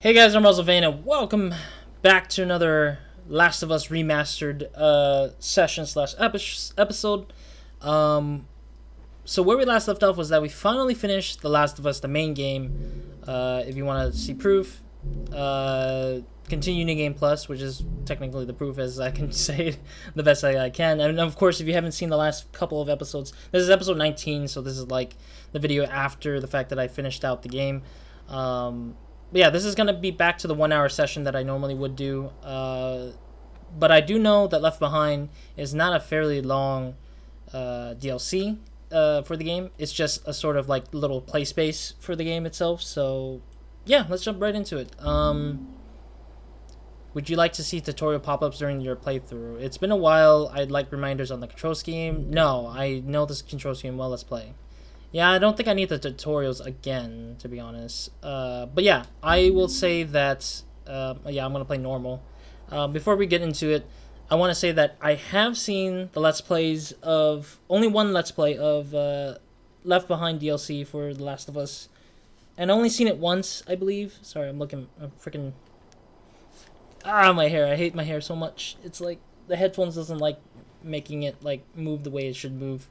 Hey guys, I'm RozaldVaneGAME and welcome back to another Last of Us Remastered session slash episode. So where we last left off was that we finally finished The Last of Us, the main game. If you want to see proof, continue New Game Plus, which is technically the proof as I can say it the best I can. And of course, if you haven't seen the last couple of episodes, this is episode 19, so this is like the video after the fact that I finished out the game. But yeah, this is going to be back to the 1 hour session that I normally would do. But I do know that Left Behind is not a fairly long DLC for the game. It's just a sort of like little play space for the game itself. So yeah, let's jump right into it. Would you like to see tutorial pop-ups during your playthrough? It's been a while. I'd like reminders on the control scheme. No, I know this control scheme well. Let's play. Yeah, I don't think I need the tutorials again, to be honest. But yeah, I will say that, yeah, I'm going to play normal. Before we get into it, I want to say that I have seen the Let's Plays of, only one Let's Play of Left Behind DLC for The Last of Us. And I only seen it once, I believe. Sorry, I'm freaking... my hair. I hate my hair so much. It's like, the headphones doesn't like making it like move the way it should move.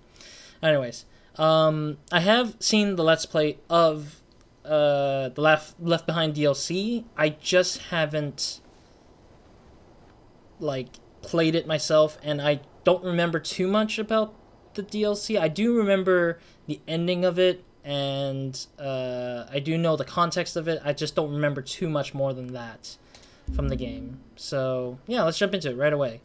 Anyways. I have seen the Let's Play of the Left Behind DLC. I just haven't like played it myself, and I don't remember too much about the DLC. I do remember the ending of it, and I do know the context of it. I just don't remember too much more than that from the game. So yeah, let's jump into it right away.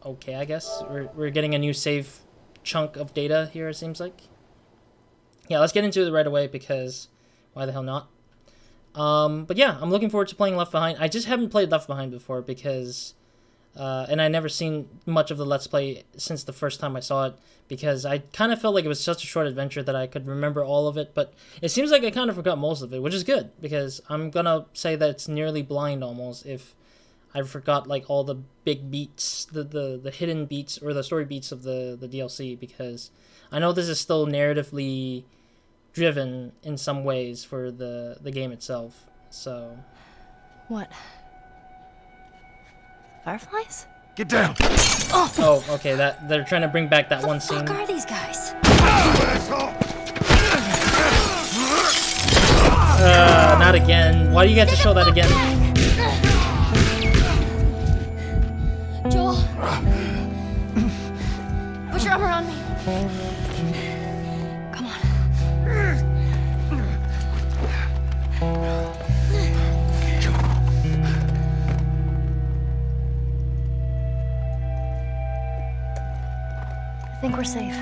Okay, I guess we're getting a new save chunk of data here, it seems like. Yeah, let's get into it right away because why the hell not? But yeah, I'm looking forward to playing Left Behind. I just haven't played Left Behind before because and I never seen much of the Let's Play since the first time I saw it, because I kind of felt like it was such a short adventure that I could remember all of it, but it seems like I kind of forgot most of it, which is good because I'm gonna say that it's nearly blind almost if I forgot like all the big beats, the hidden beats or the story beats of the DLC, because I know this is still narratively driven in some ways for the game itself. So what? Fireflies? Get down! Oh, okay, that they're trying to bring back that one scene. What the fuck are these guys? Not again. Why do you get to show that again? Joel, put your arm around me. Come on. I think we're safe.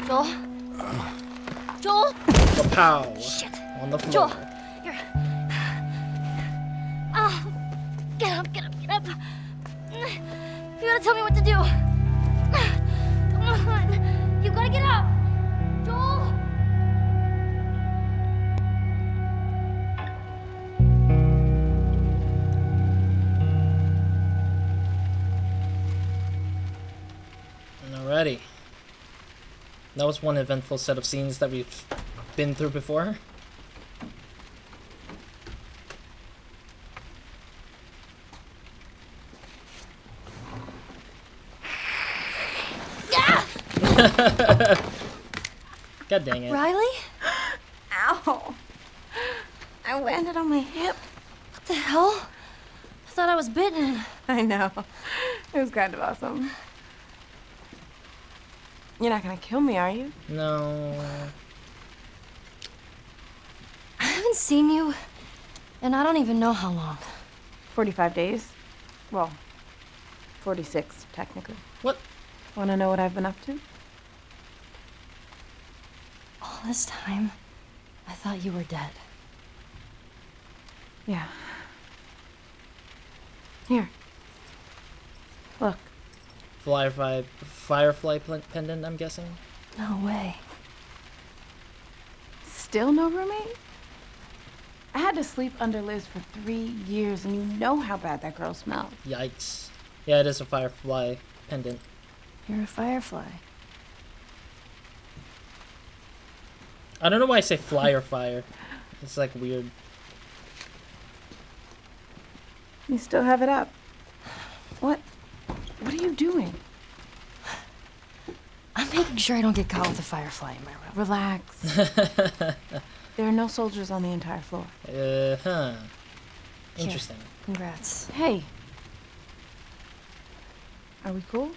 Joel? Joel? Pow! Shit. On the floor. Joel, here. Oh, get up, get up, get up. You gotta tell me what to do. Come on. You gotta get up. Joel? Alrighty. That was one eventful set of scenes that we've been through before. God dang it. Riley? Ow. I landed on my hip. What the hell? I thought I was bitten. I know. It was kind of awesome. You're not gonna kill me, are you? No. I haven't seen you, and I don't even know how long. 45 days. Well, 46, technically. What? Wanna know what I've been up to? All this time, I thought you were dead. Yeah. Here. Look. Firefly pendant, I'm guessing? No way. Still no roommate? I had to sleep under Liz for 3 years, and you know how bad that girl smelled. Yikes. Yeah, it is a firefly pendant. You're a firefly. I don't know why I say fly or fire. It's like weird. You still have it up. What are you doing? I'm making sure I don't get caught with a firefly in my room. Relax. There are no soldiers on the entire floor. Huh. Interesting. Here, congrats. Hey. Are we cool?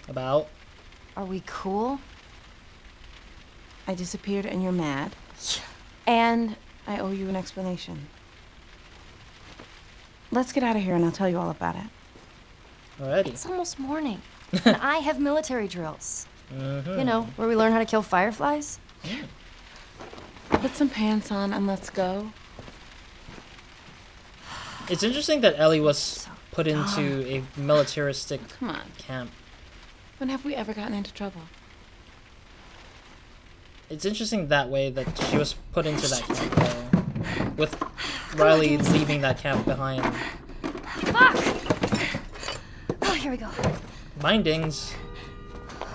About? Are we cool? I disappeared and you're mad. And I owe you an explanation. Let's get out of here and I'll tell you all about it. Alrighty. It's almost morning. And I have military drills. You know, where we learn how to kill fireflies. Put some pants on and let's go. It's interesting that Ellie was So put into a militaristic Come on. camp. When have we ever gotten into trouble? It's interesting that way that she was put into that camp, though. With Riley leaving that camp behind. Fuck! Oh, here we go. Bindings.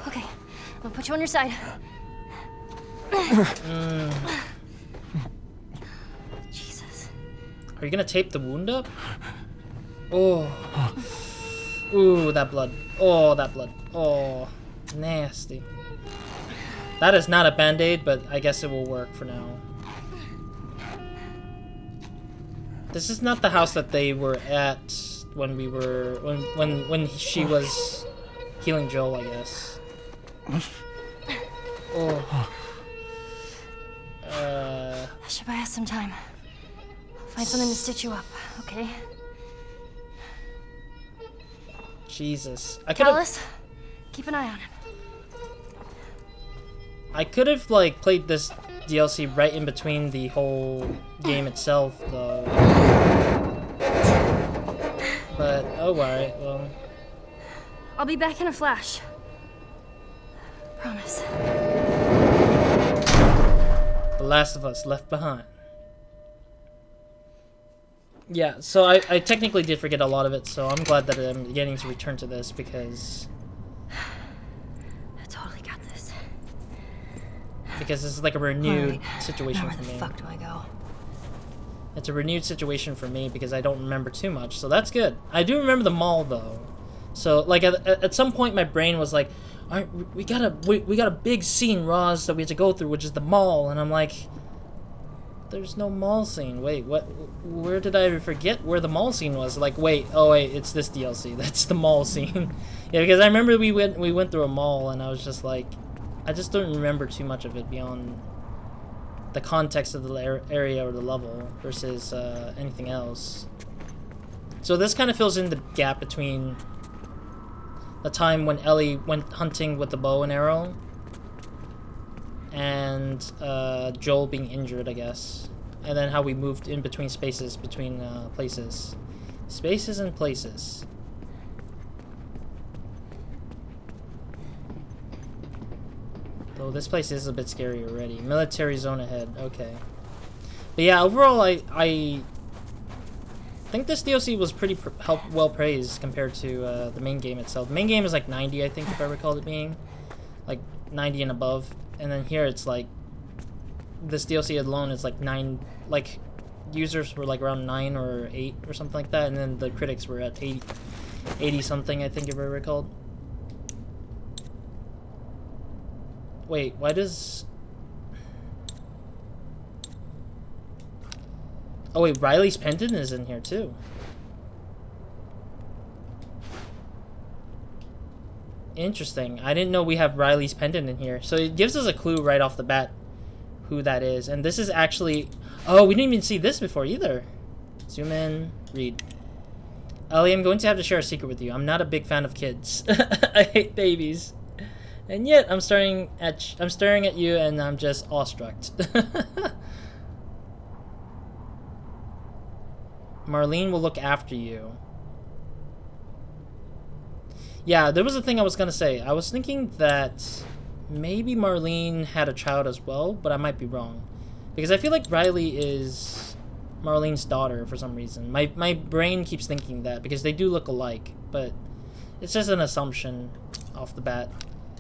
Okay, I'm gonna put you on your side. Jesus. Are you gonna tape the wound up? Oh. Ooh, that blood. Oh, that blood. Oh, nasty. That is not a band-aid, but I guess it will work for now. This is not the house that they were at when we were when she was healing Joel, I guess. Oh. I should buy us some time. I'll find something to stitch you up, okay? Jesus. I could have Callus, keep an eye on him. like played this DLC right in between the whole game itself, though. But oh, alright. Well, I'll be back in a flash. Promise. The Last of Us Left Behind. Yeah, so I technically did forget a lot of it, so I'm glad that I'm getting to return to this because I totally got this. this is like a renewed Alright, situation now for where the me. fuck do I go? It's a renewed situation for me because I don't remember too much, so that's good. I do remember the mall though, so like at some point my brain was like, "All right, we got a big scene, Roz, that we have to go through, which is the mall," and I'm like, "There's no mall scene. Wait, what? Where did I forget where the mall scene was? Like, wait, oh wait, it's this DLC. That's the mall scene." Yeah, because I remember we went through a mall, and I was just like, I just don't remember too much of it beyond the context of the area or the level versus anything else. So this kind of fills in the gap between the time when Ellie went hunting with the bow and arrow and Joel being injured, I guess. And then how we moved in between spaces, between places. Spaces and places. Though this place is a bit scary already. Military zone ahead, okay. But yeah, overall I think this DLC was pretty well praised compared to the main game itself. The main game is like 90, I think, if I recall it being. Like 90 and above. And then here it's like, this DLC alone is like 9, like users were like around 9 or 8 or something like that, and then the critics were at 80 something, I think, if I recall. Wait, why does... Oh wait, Riley's pendant is in here too. Interesting. I didn't know we have Riley's pendant in here. So it gives us a clue right off the bat who that is. And this is actually... Oh, we didn't even see this before either. Zoom in, read. Ellie, I'm going to have to share a secret with you. I'm not a big fan of kids. I hate babies. And yet, I'm staring at you and I'm just awestruck. Marlene will look after you. Yeah, there was a thing I was gonna say. I was thinking that maybe Marlene had a child as well, but I might be wrong. Because I feel like Riley is Marlene's daughter for some reason. My brain keeps thinking that because they do look alike, but it's just an assumption off the bat.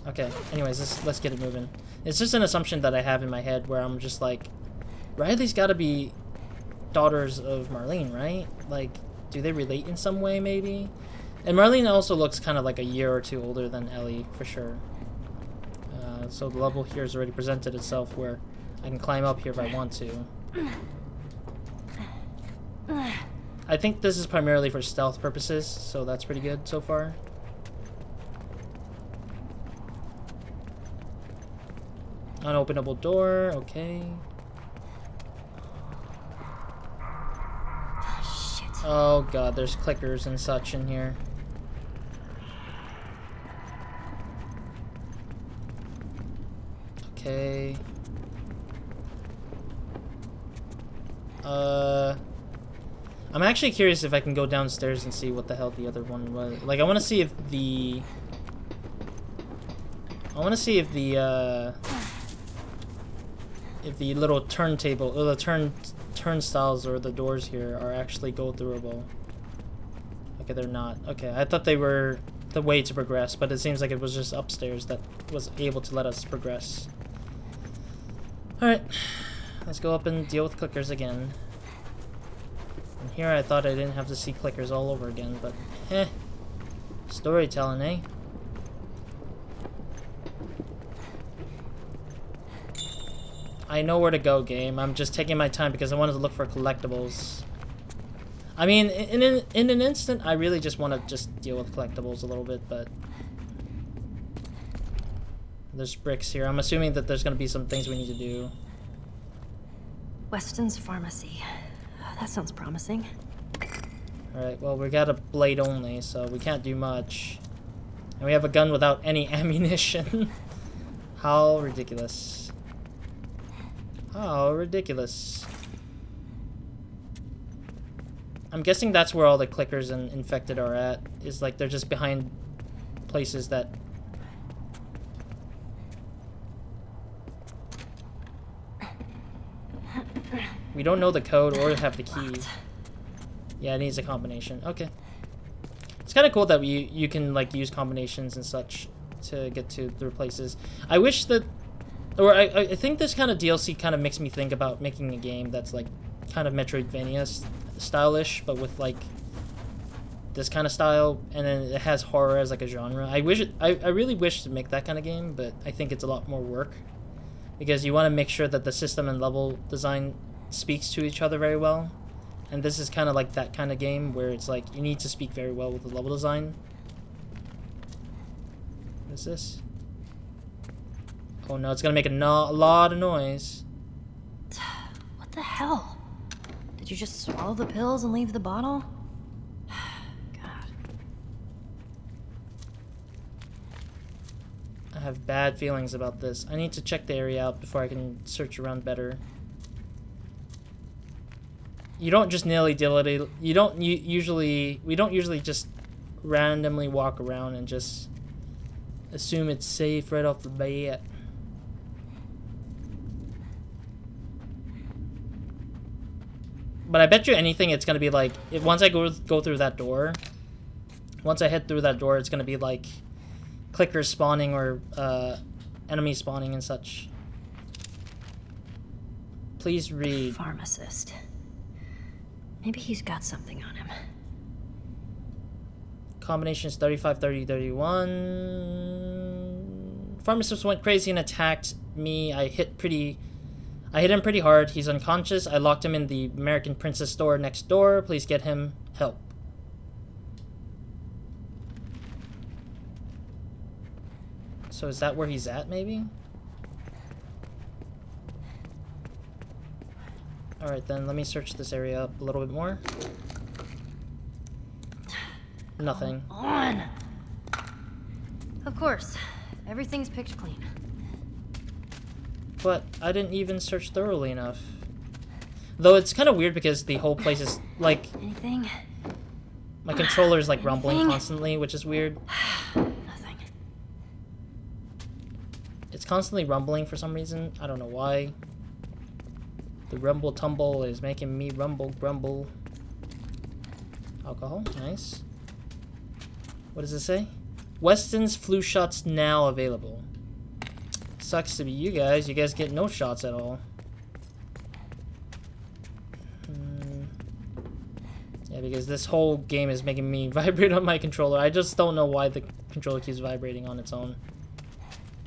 Okay, anyways, let's get it moving. It's just an assumption that I have in my head where I'm just like, Riley's gotta be daughters of Marlene, right? Like, do they relate in some way, maybe? And Marlene also looks kind of like a year or two older than Ellie, for sure. So the level here has already presented itself where I can climb up here if I want to. I think this is primarily for stealth purposes, so that's pretty good so far. Unopenable door, okay. Oh god, there's clickers and such in here. Okay. I'm actually curious if I can go downstairs and see what the hell the other one was. Like, I want to see if the... if the little turntable, or the turnstiles or the doors here are actually go-throughable. Okay, they're not. Okay, I thought they were the way to progress, but it seems like it was just upstairs that was able to let us progress. Alright, let's go up and deal with clickers again. And here I thought I didn't have to see clickers all over again, but storytelling, eh? I know where to go, game. I'm just taking my time because I wanted to look for collectibles. I mean, in an instant, I really just want to just deal with collectibles a little bit, but... There's bricks here. I'm assuming that there's going to be some things we need to do. Weston's Pharmacy. That sounds promising. Alright, well, we got a blade only, so we can't do much. And we have a gun without any ammunition. How ridiculous. How ridiculous. I'm guessing that's where all the clickers and infected are at. Is like they're just behind places that... We don't know the code or have the key. Yeah, it needs a combination. Okay. It's kind of cool that you can like use combinations and such to get to the places. I wish that... Or I think this kind of DLC kind of makes me think about making a game that's like kind of Metroidvania stylish, but with like this kind of style, and then it has horror as like a genre. I really wish to make that kind of game, but I think it's a lot more work because you want to make sure that the system and level design speaks to each other very well, and this is kind of like that kind of game where it's like you need to speak very well with the level design. What is this? Oh no, it's gonna make a lot of noise. What the hell? Did you just swallow the pills and leave the bottle? God. I have bad feelings about this. I need to check the area out before I can search around better. You don't just nilly-dilly. We don't usually just randomly walk around and just assume it's safe right off the bat. But I bet you anything it's gonna be like, once I go through that door, once I head through that door, it's gonna be like clickers spawning or enemies spawning and such. Please read. Pharmacist. Maybe he's got something on him. Combinations 35, 30, 31. Pharmacist went crazy and attacked me. I hit him pretty hard. He's unconscious. I locked him in the American Princess store next door. Please get him help. So is that where he's at, maybe? Alright then, let me search this area up a little bit more. Nothing. On. Of course. Everything's picked clean. But I didn't even search thoroughly enough. Though it's kind of weird because the whole place is like... Anything? My controller is like rumbling Anything? constantly, which is weird. Nothing. It's constantly rumbling for some reason. I don't know why. The rumble tumble is making me rumble grumble. Alcohol, nice. What does it say? Weston's flu shots now available. Sucks to be you guys. You guys get no shots at all. Yeah, because this whole game is making me vibrate on my controller. I just don't know why the controller keeps vibrating on its own.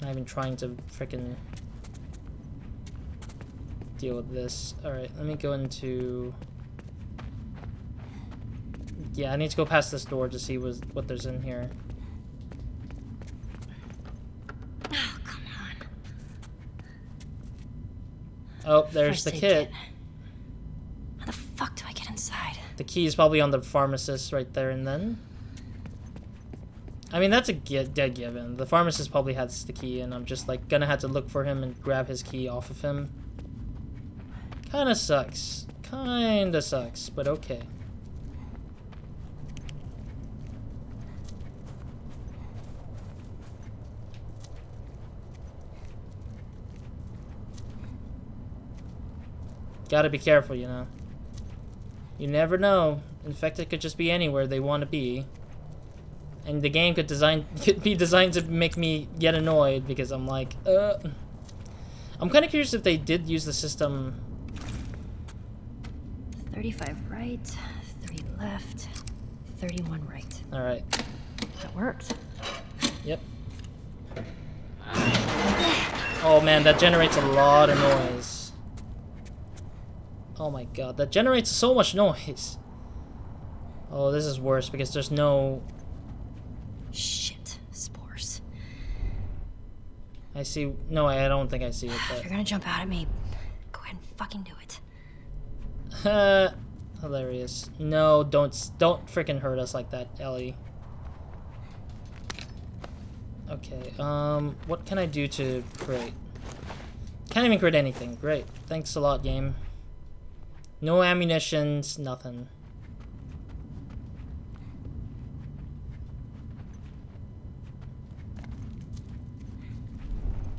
Not even trying to frickin' deal with this. Alright, let me go into... Yeah, I need to go past this door to see what there's in here. Oh, come on. Oh, there's the First aid kit. How the fuck do I get inside? The key is probably on the pharmacist right there and then. I mean, that's a dead given. The pharmacist probably has the key, and I'm just like gonna have to look for him and grab his key off of him. Kinda sucks. Kinda sucks, but okay. Gotta be careful, you know. You never know. Infected could just be anywhere they want to be. And the game could be designed to make me get annoyed because I'm like, I'm kind of curious if they did use the system. 35 right, 3 left, 31 right. Alright. That worked. Yep. Oh man, that generates a lot of noise. Oh my god, that generates so much noise. Oh, this is worse because there's no... Shit, spores. I see... No, I don't think I see it, If but... you're gonna jump out at me, go ahead and fucking do it. Hilarious. No, don't freaking hurt us like that, Ellie. Okay, what can I do to crit? Can't even crit anything. Great. Thanks a lot, game. No ammunitions, nothing.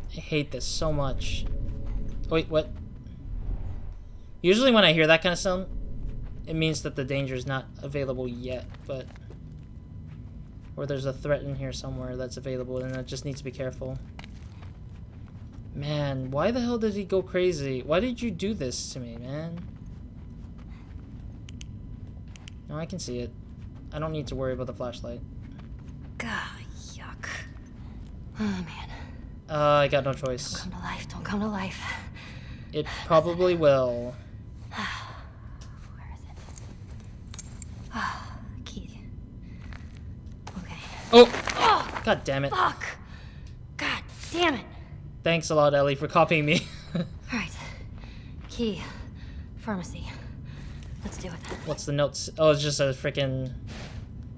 I hate this so much. Wait, what? Usually when I hear that kind of sound, it means that the danger is not available yet, but... Or there's a threat in here somewhere that's available and I just need to be careful. Man, why the hell did he go crazy? Why did you do this to me, man? No, I can see it. I don't need to worry about the flashlight. God, yuck. Oh, man. I got no choice. Don't come to life, don't come to life. It probably will. Where is it? Ah, key. Okay. Oh! God damn it. Fuck! God damn it! Thanks a lot, Ellie, for copying me. Alright. Key. Pharmacy. Let's do it. What's the notes? Oh, it's just a freaking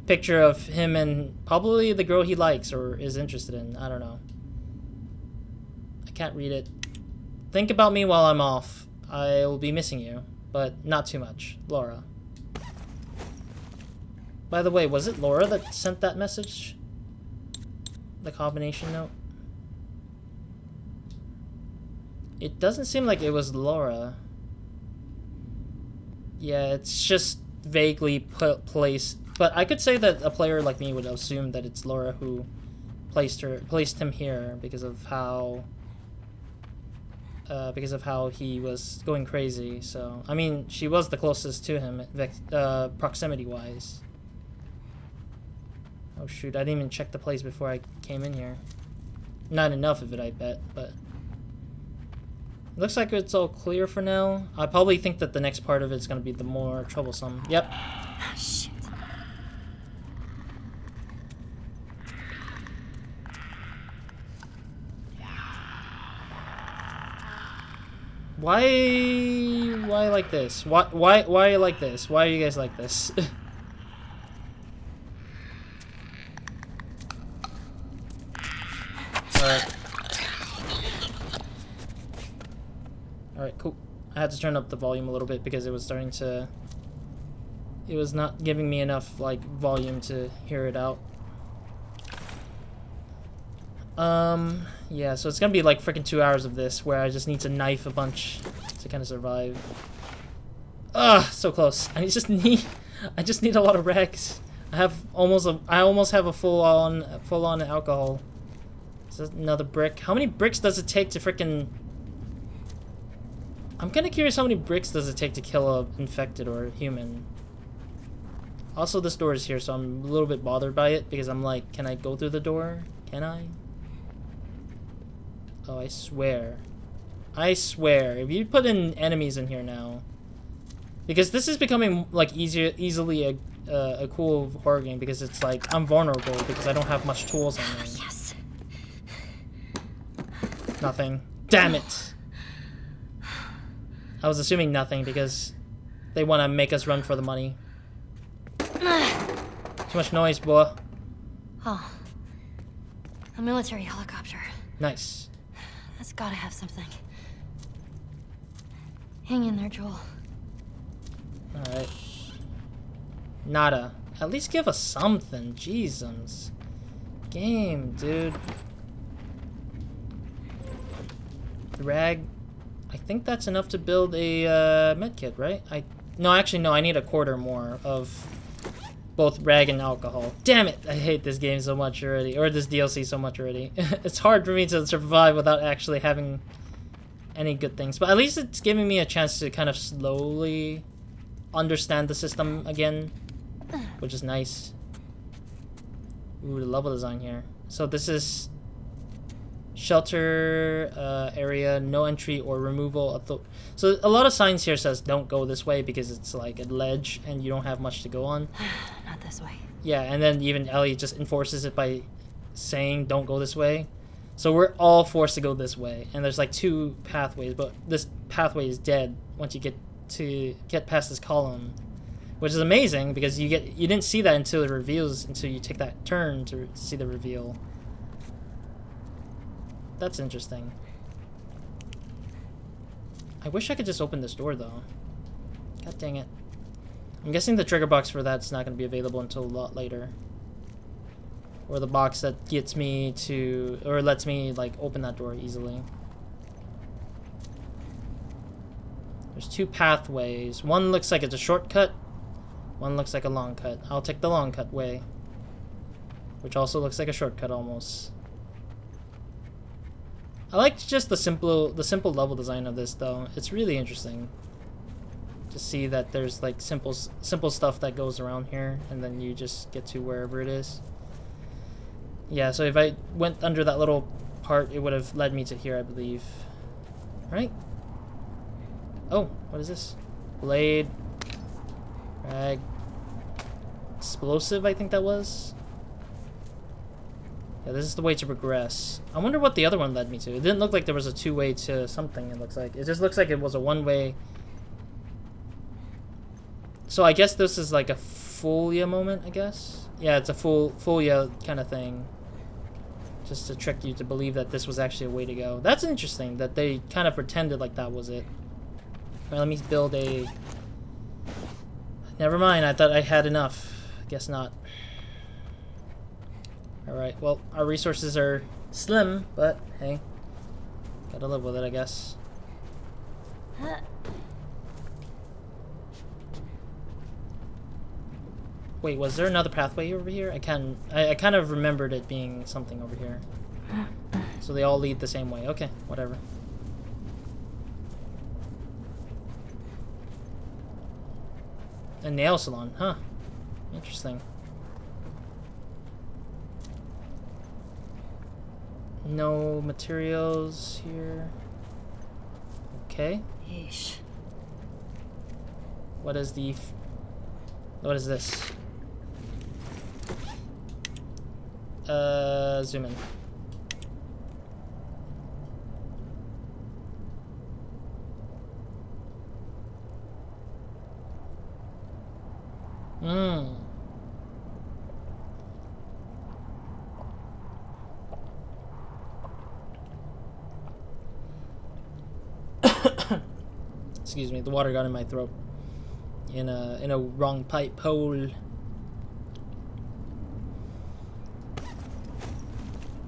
picture of him and probably the girl he likes or is interested in. I don't know. I can't read it. Think about me while I'm off. I will be missing you, but not too much. Laura. By the way, was it Laura that sent that message? The combination note? It doesn't seem like it was Laura. Yeah, it's just vaguely placed. But I could say that a player like me would assume that it's Laura who placed him here because of how he was going crazy. So I mean, she was the closest to him, proximity-wise. Oh shoot! I didn't even check the place before I came in here. Not enough of it, I bet, but. Looks like it's all clear for now. I probably think that the next part of it's going to be the more troublesome. Yep. Ah, shit. Why like this? Why like this? Why are you guys like this? Alright. Alright, cool. I had to turn up the volume a little bit because it was starting to... It was not giving me enough, like, volume to hear it out. Yeah, so it's gonna be like freaking 2 hours of this where I just need to knife a bunch to kind of survive. Ugh, so close. I just need a lot of regs. I almost have a full on alcohol. Is that another brick? How many bricks does it take to frickin'... I'm kind of curious how many bricks does it take to kill a infected or a human. Also, this door is here, so I'm a little bit bothered by it because I'm like, can I go through the door? Can I? Oh, I swear. I swear. If you put in enemies in here now... Because this is becoming, like, easily a cool horror game because it's like, I'm vulnerable because I don't have much tools on me. Yes. Nothing. Damn it! I was assuming nothing because they want to make us run for the money. Too much noise, boy. Oh. A military helicopter. Nice. That's gotta have something. Hang in there, Joel. Alright. Nada. At least give us something. Jesus. Game, dude. Rag. I think that's enough to build a medkit, right? No, actually, no. I need a quarter more of both rag and alcohol. Damn it! I hate this game so much already. Or this DLC so much already. It's hard for me to survive without actually having any good things. But at least it's giving me a chance to kind of slowly understand the system again, which is nice. Ooh, the level design here. So this is shelter area, no entry or removal of the... So a lot of signs here says don't go this way because it's like a ledge and you don't have much to go on. Not this way. Yeah, and then even Ellie just enforces it by saying don't go this way. So we're all forced to go this way, and there's like 2 pathways, but this pathway is dead once you get past this column, which is amazing because you didn't see that until it reveals, until you take that turn to see the reveal. That's interesting. I wish I could just open this door though. God dang it. I'm guessing the trigger box for that's not going to be available until a lot later. Or the box that gets me to, or lets me like open that door easily. There's 2 pathways. One looks like it's a shortcut. One looks like a long cut. I'll take the long cut way. Which also looks like a shortcut almost. I like just the simple level design of this though. It's really interesting to see that there's like simple stuff that goes around here and then you just get to wherever it is. Yeah, so if I went under that little part, it would have led me to here, I believe. Right? Oh, what is this? Blade. Rag. Explosive, I think that was. Yeah, this is the way to progress. I wonder what the other one led me to. It didn't look like there was a 2-way to something, it looks like. It just looks like it was a 1-way. So I guess this is like a Folia moment, I guess? Yeah, it's a Folia kind of thing. Just to trick you to believe that this was actually a way to go. That's interesting, that they kind of pretended like that was it. Alright, let me build a... Never mind, I thought I had enough. Guess not. Alright, well, our resources are slim, but hey. Gotta live with it, I guess. Wait, was there another pathway over here? I kind of remembered it being something over here. So they all lead the same way. Okay, whatever. A nail salon, huh? Interesting. No materials here. Okay. Yeesh. What is this? Zoom in. Excuse me, the water got in my throat. In a wrong pipe hole.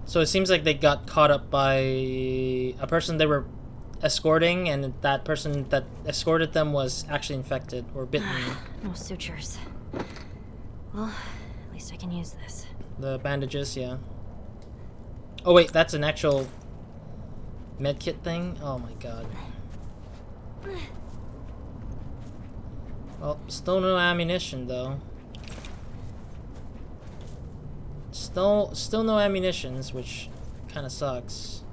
So it seems like they got caught up by a person they were escorting, and that person that escorted them was actually infected or bitten. No sutures. Well, least I can use this. The bandages, yeah. Oh wait, that's an actual medkit thing? Oh my god. Well, still no ammunition though. Still no ammunitions, which kind of sucks.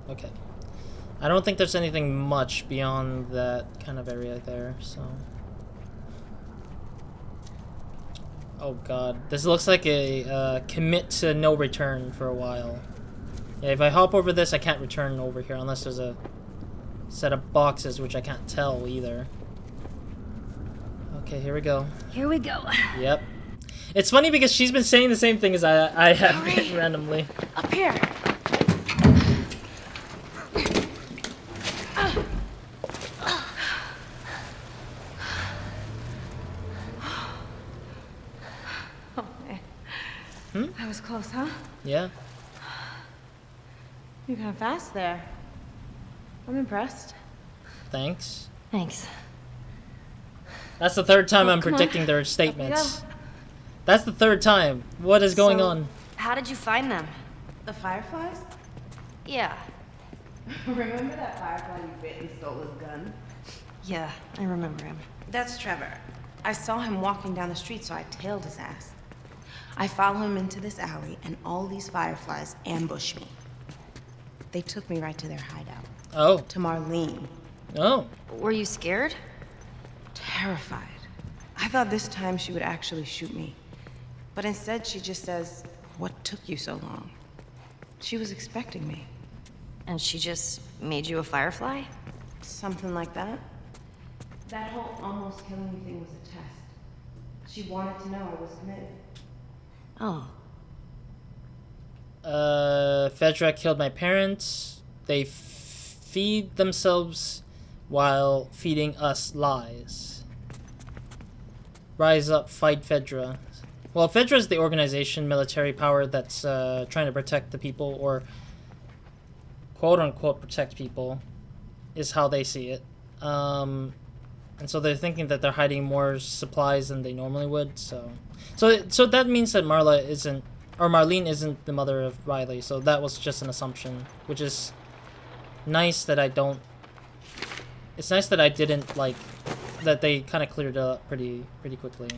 Okay. I don't think there's anything much beyond that kind of area there, so... Oh god. This looks like a commit to no return for a while. Yeah, if I hop over this, I can't return over here unless there's a set of boxes, which I can't tell either. Okay, here we go. Here we go. Yep. It's funny because she's been saying the same thing as I have been randomly. Up here. Oh man. That was close, huh? Yeah. You're kind of fast there. I'm impressed. Thanks. Thanks. That's the third time I'm come on. predicting their statements. That's the third time. What is going on? How did you find them? The fireflies? Yeah. Remember that firefly you bit and stole his gun? Yeah, I remember him. That's Trevor. I saw him walking down the street, so I tailed his ass. I follow him into this alley, and all these fireflies ambush me. They took me right to their hideout. Oh. To Marlene. Oh. Were you scared? Terrified. I thought this time she would actually shoot me. But instead, she just says, "What took you so long?" She was expecting me. And she just made you a firefly? Something like that. That whole almost killing me thing was a test. She wanted to know I was committed. Oh. Fedra killed my parents. They feed themselves while feeding us lies. Rise up, fight Fedra. Well, Fedra is the organization, military power that's trying to protect the people, or quote-unquote protect people, is how they see it. And so they're thinking that they're hiding more supplies than they normally would, so that means that Marlene isn't the mother of Riley, so that was just an assumption, which is nice that I don't... It's nice that I didn't, like, that they kind of cleared it up pretty quickly.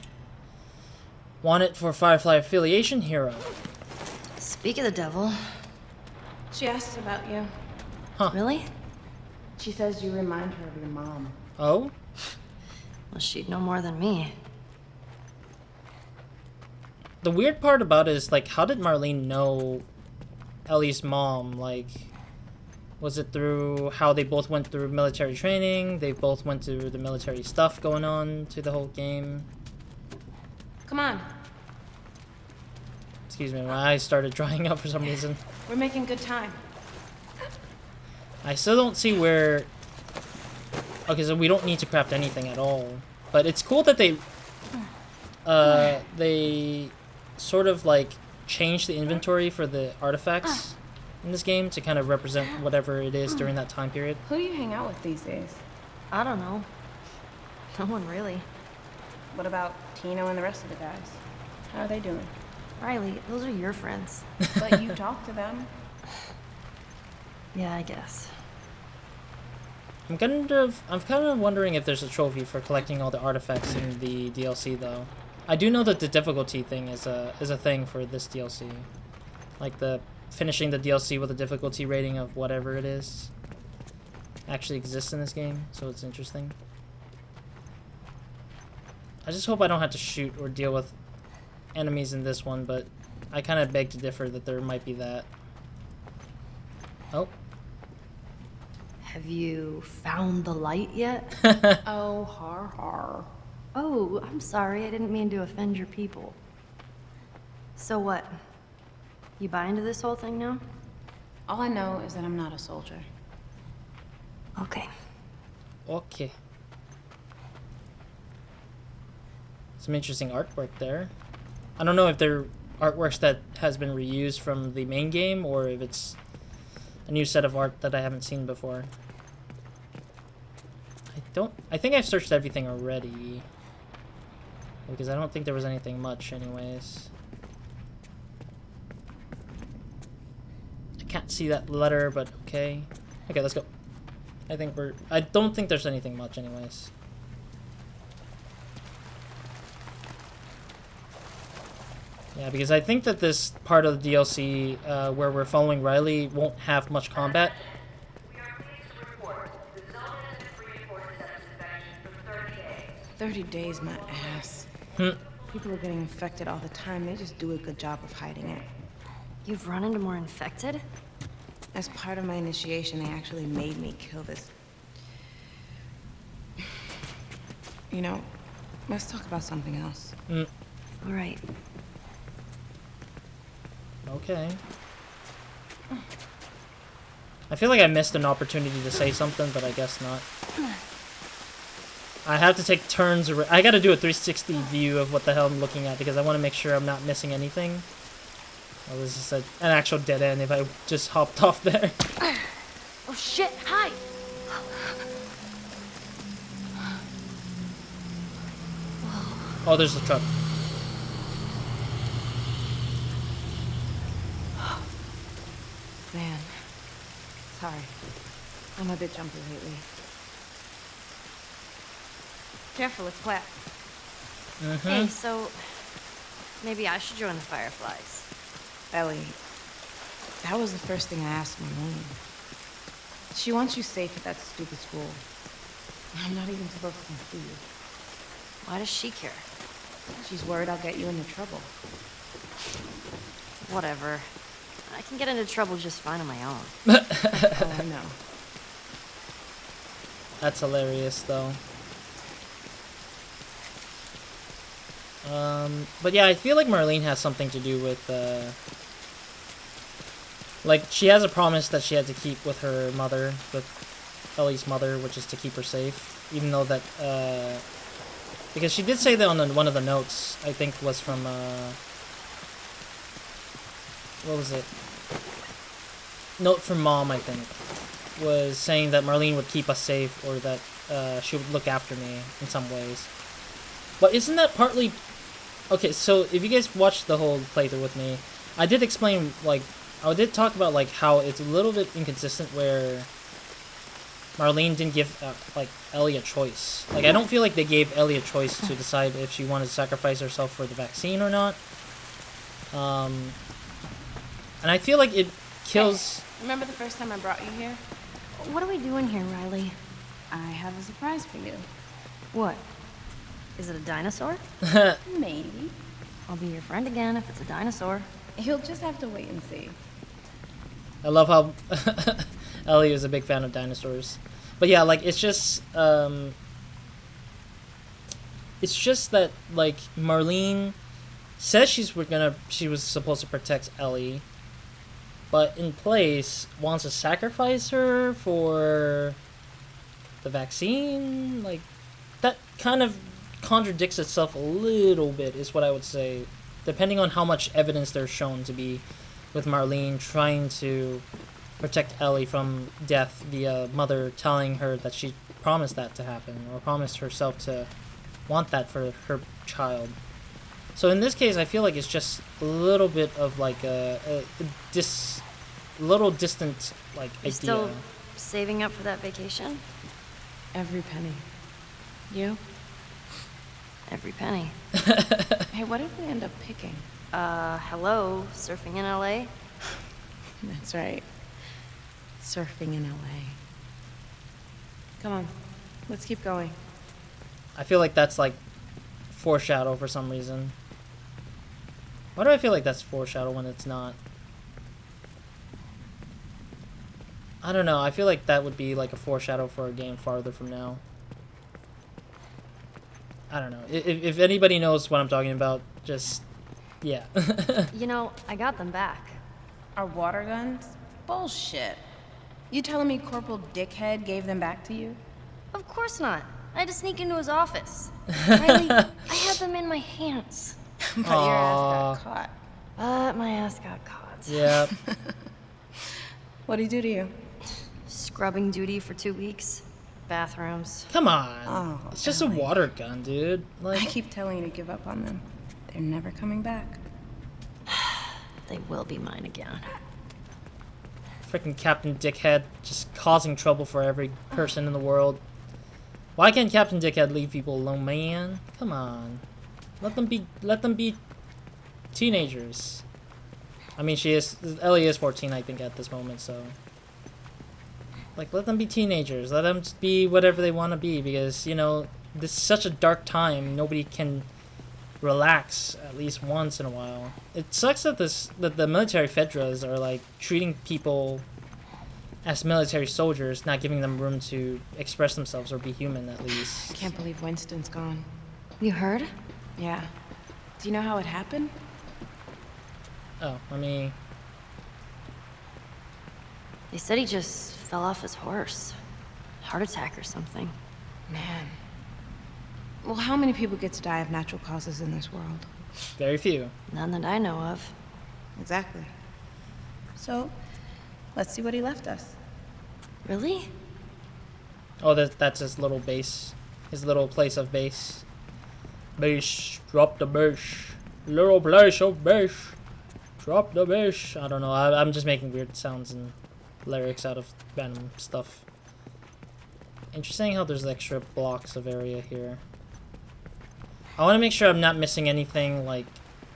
Want it for Firefly affiliation hero. Speak of the devil. She asked about you. Huh. Really? She says you remind her of your mom. Oh? Well, she'd know more than me. The weird part about it is, like, how did Marlene know Ellie's mom? Like, was it through how they both went through military training? They both went through the military stuff going on to the whole game? Come on. Excuse me, my eyes started drying up for some reason. We're making good time. I still don't see where... Okay, so we don't need to craft anything at all. But it's cool that they sort of, like, changed the inventory for the artifacts in this game to kind of represent whatever it is during that time period. Who do you hang out with these days? I don't know. No one really. What about Tino and the rest of the guys? How are they doing? Riley, those are your friends. But you talk to them. Yeah, I guess. I'm kind of wondering if there's a trophy for collecting all the artifacts in the DLC, though. I do know that the difficulty thing is a thing for this DLC. Like, finishing the DLC with a difficulty rating of whatever it is actually exists in this game, so it's interesting. I just hope I don't have to shoot or deal with enemies in this one, but I kind of beg to differ that there might be that. Oh. Have you found the light yet? Oh, har har. Oh, I'm sorry. I didn't mean to offend your people. So what? You buy into this whole thing now? All I know is that I'm not a soldier. Okay. Okay. Some interesting artwork there. I don't know if they're artworks that has been reused from the main game or if it's a new set of art that I haven't seen before. I think I've searched everything already. Because I don't think there was anything much anyways. I can't see that letter, but okay. Okay, let's go. I don't think there's anything much anyways. Yeah, because I think that this part of the DLC where we're following Riley won't have much combat. 30 days, my ass. People are getting infected all the time. They just do a good job of hiding it. You've run into more infected? As part of my initiation, they actually made me kill this. You know, let's talk about something else. All right. Okay. I feel like I missed an opportunity to say something, but I guess not. I have to take turns. I gotta do a 360 view of what the hell I'm looking at because I want to make sure I'm not missing anything. Oh, this is an actual dead end if I just hopped off there. Oh shit, hi! Oh, there's the truck. Man, sorry. I'm a bit jumpy lately. Careful, it's wet. Hey, so maybe I should join the Fireflies. Ellie, that was the first thing I asked Marlene. She wants you safe at that stupid school. I'm not even supposed to see you. Why does she care? She's worried I'll get you into trouble. Whatever. I can get into trouble just fine on my own. Oh, I know. That's hilarious, though. But yeah, I feel like Marlene has something to do with, like, she has a promise that she had to keep with her mother, with Ellie's mother, which is to keep her safe. Even though that, because she did say that on one of the notes, I think was from, what was it? Note from Mom, I think, was saying that Marlene would keep us safe, or that she would look after me in some ways. But isn't that partly... Okay, so if you guys watched the whole playthrough with me, I did explain, like, I did talk about, like, how it's a little bit inconsistent where Marlene didn't give, like, Ellie a choice. Like, I don't feel like they gave Ellie a choice to decide if she wanted to sacrifice herself for the vaccine or not. And I feel like it kills... Hey, remember the first time I brought you here? What are we doing here, Riley? I have a surprise for you. What? Is it a dinosaur? Maybe. I'll be your friend again if it's a dinosaur. You'll just have to wait and see. I love how Ellie is a big fan of dinosaurs. But yeah, like, it's just that, like, Marlene says she was supposed to protect Ellie, but in place wants to sacrifice her for the vaccine. Like, that kind of contradicts itself a little bit, is what I would say, depending on how much evidence there's shown to be with Marlene trying to protect Ellie from death via mother telling her that she promised that to happen, or promised herself to want that for her child. So in this case, I feel like it's just a little bit of like a little distant, like, You idea. still saving up for that vacation? Every penny. You? Every penny. Hey, what did we end up picking? Hello, surfing in LA? That's right. Surfing in LA. Come on, let's keep going. I feel like that's like foreshadow for some reason. Why do I feel like that's foreshadow when it's not? I don't know. I feel like that would be like a foreshadow for a game farther from now. I don't know. If anybody knows what I'm talking about, just, yeah. You know, I got them back. Our water guns? Bullshit. You telling me Corporal Dickhead gave them back to you? Of course not. I had to sneak into his office. Riley, I had them in my hands. But your ass got caught. But my ass got caught. Yeah. What'd he do to you? Scrubbing duty for 2 weeks. bathrooms. Come on. Oh, It's just a Ellie. water gun, dude. I Like, keep telling you to give up on them. They're never coming back. They will be mine again. freaking Captain Dickhead just causing trouble for every person in the world. Why can't Captain Dickhead leave people alone, man? Come on. Let them be teenagers. I mean, Ellie is 14, I think, at this moment, so. Like, let them be teenagers. Let them be whatever they want to be, because, you know, this is such a dark time. Nobody can relax at least once in a while. It sucks that the military fedras are, like, treating people as military soldiers, not giving them room to express themselves or be human, at least. I can't believe Winston's gone. You heard? Yeah. Do you know how it happened? Oh, let me... They said he just fell off his horse. Heart attack or something. Man. Well, how many people get to die of natural causes in this world? Very few. None that I know of. Exactly. So, let's see what he left us. Really? Oh, that's his little base. His little place of base. Base. Drop the base. Little place of base. Drop the base. I don't know. I'm just making weird sounds and lyrics out of random stuff. Interesting how there's extra blocks of area here. I want to make sure I'm not missing anything, like,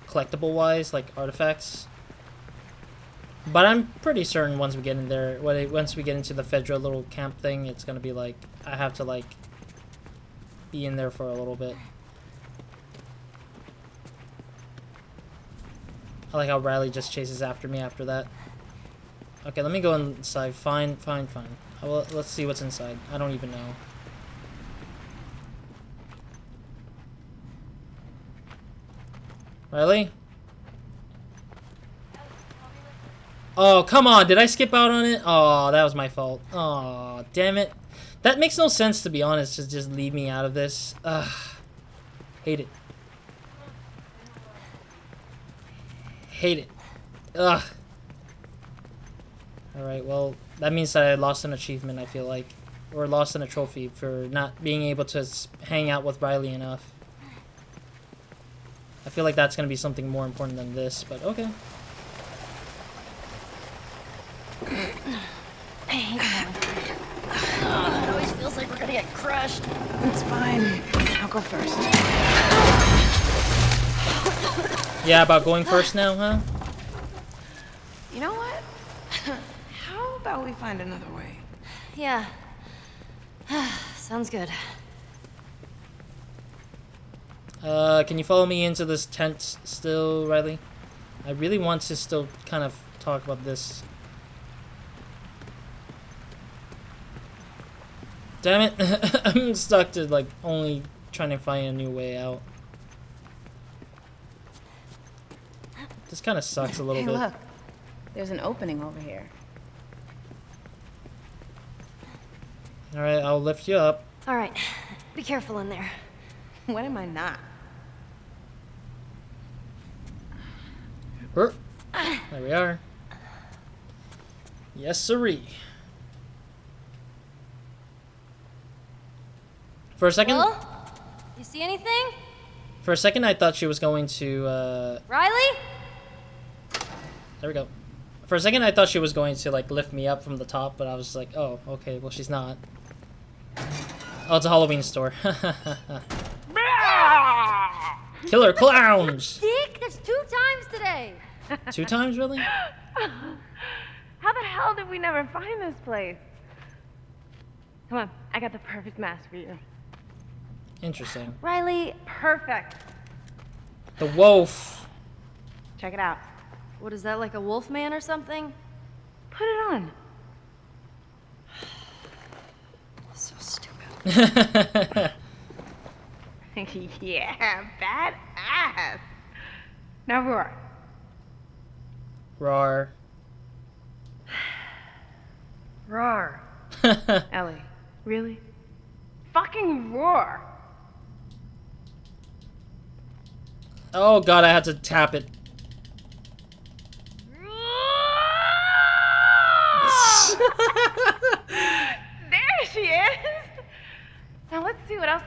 collectible-wise, like artifacts. But I'm pretty certain once we get in there, once we get into the Fedra little camp thing, it's gonna be like, I have to, like, be in there for a little bit. I like how Riley just chases after me after that. Okay, let me go inside. Fine. Well, let's see what's inside. I don't even know. Riley? Oh, come on. Did I skip out on it? Oh, that was my fault. Oh, damn it. That makes no sense, to be honest, to just leave me out of this. Ugh. Hate it. Hate it. Ugh. Alright, well, that means that I lost an achievement, I feel like. Or lost in a trophy for not being able to hang out with Riley enough. I feel like that's going to be something more important than this, but okay. It always feels like we're gonna get crushed. It's fine. I'll go first. Yeah, about going first now, huh? You know what? How about we find another way? Yeah. Sounds good. Can you follow me into this tent still, Riley? I really want to still kind of talk about this. Damn it. I'm stuck to, like, only trying to find a new way out. This kind of sucks a little Hey, bit. look. There's an opening over here. Alright, I'll lift you up. Alright. Be careful in there. When am I not? There we are. Yes, siree. For a second, Well, you see anything? I thought she was going to, Riley? there we go. For a second, I thought she was going to, like, lift me up from the top, but I was just like, oh, okay, well, she's not. Oh, it's a Halloween store. Killer clowns! Dick, that's 2 times today. 2 times, really? How the hell did we never find this place? Come on, I got the perfect mask for you. Interesting. Riley, Perfect. The wolf. Check it out. What is that, like a wolf man or something? Put it on. So stupid. Yeah, badass. Now roar. Roar. Roar. Ellie, really? Fucking roar. Oh god, I had to tap it. There she is.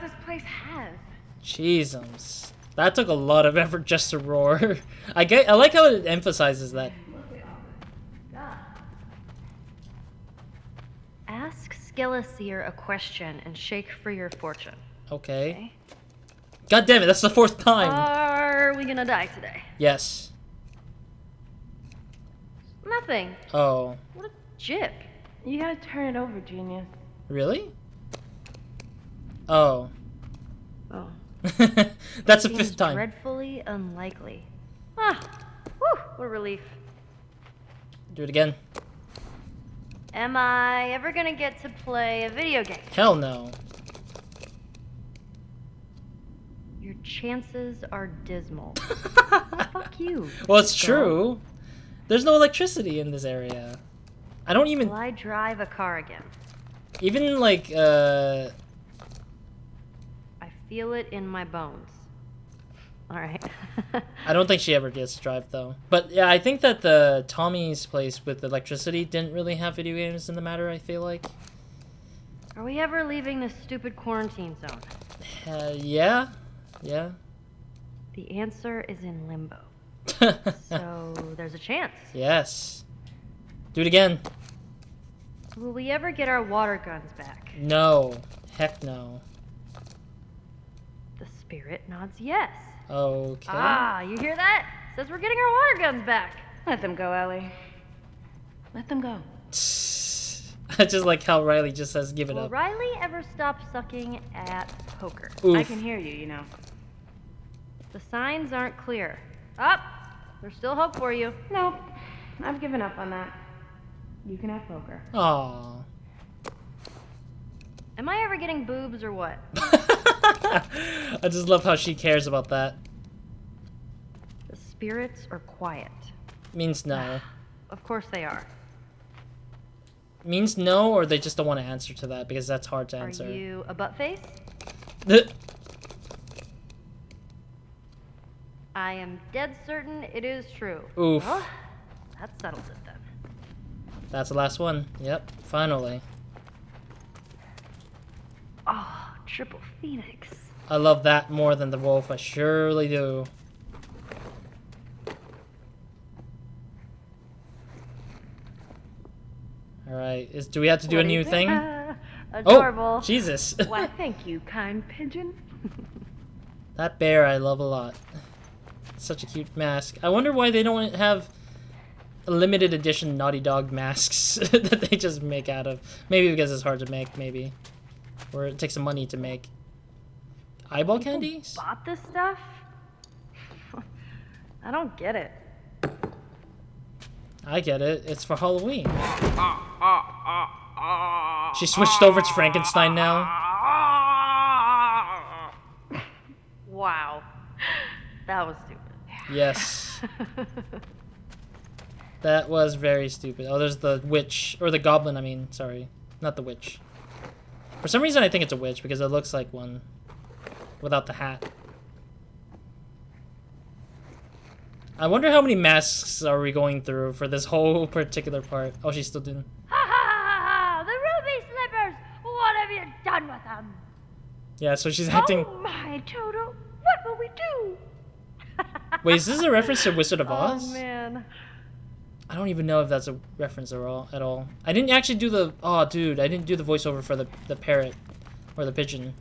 this place has. Jesus. That took a lot of effort just to roar. I like how it emphasizes that. Ask Skeleseer a question and shake for your fortune. Okay. God damn it, that's the 4th time. Are we gonna die today? Yes. Nothing. Oh. What a jip. You gotta turn it over, genius. Really? Oh. Oh. That's the Seems 5th time. dreadfully unlikely. Ah. Whew, what a relief. Do it again. Am I ever gonna get to play a video game? Hell no. Your chances are dismal. Fuck you. Well, it's dog. true. There's no electricity in this area. I don't even... Will I drive a car again? Even, like, I feel it in my bones. Alright. I don't think she ever gets to drive, though. But, yeah, I think that the Tommy's place with electricity didn't really have video games in the matter, I feel like. Are we ever leaving this stupid quarantine zone? Yeah. Yeah. The answer is in limbo. So there's a chance. Yes. Do it again. Will we ever get our water guns back? No. Heck no. The spirit nods yes. Okay. Ah, you hear that? Says we're getting our water guns back. Let them go, Ellie. Let them go. I just like how Riley just says give it Will up. Riley ever stop sucking at poker? Oof. I can hear you, you know. The signs aren't clear. Up! There's still hope for you. Nope. I've given up on that. You can have poker. Aw. Am I ever getting boobs or what? I just love how she cares about that. The spirits are quiet. Means no. Of course they are. Means no, or they just don't want to answer to that because that's hard to Are answer. you a butt face? I am dead certain it is true. Oof. Well, that settles it then. That's the last one. Yep, finally. Oh, triple phoenix. I love that more than the wolf. I surely do. Alright, do we have to do a new thing? Adorable. Oh, Jesus. Why, thank you, kind pigeon. That bear I love a lot. Such a cute mask. I wonder why they don't have limited edition Naughty Dog masks that they just make out of. Maybe because it's hard to make, maybe. Or it takes some money to make. Eyeball candies? Bought this stuff? I don't get it. I get it. It's for Halloween. She switched over to Frankenstein now. Wow. That was stupid. Yes. That was very stupid. Oh, there's the witch. Or the goblin, I mean. Sorry. Not the witch. For some reason, I think it's a witch because it looks like one. Without the hat. I wonder how many masks are we going through for this whole particular part. Oh, she's still doing... Ha ha ha ha! The ruby slippers! What have you done with them? Yeah, so she's acting... Oh my, Toto! What will we do? Wait, is this a reference to Wizard of Oz? Oh, man. I don't even know if that's a reference at all. I didn't actually do the... Oh, dude, I didn't do the voiceover for the parrot. Or the pigeon.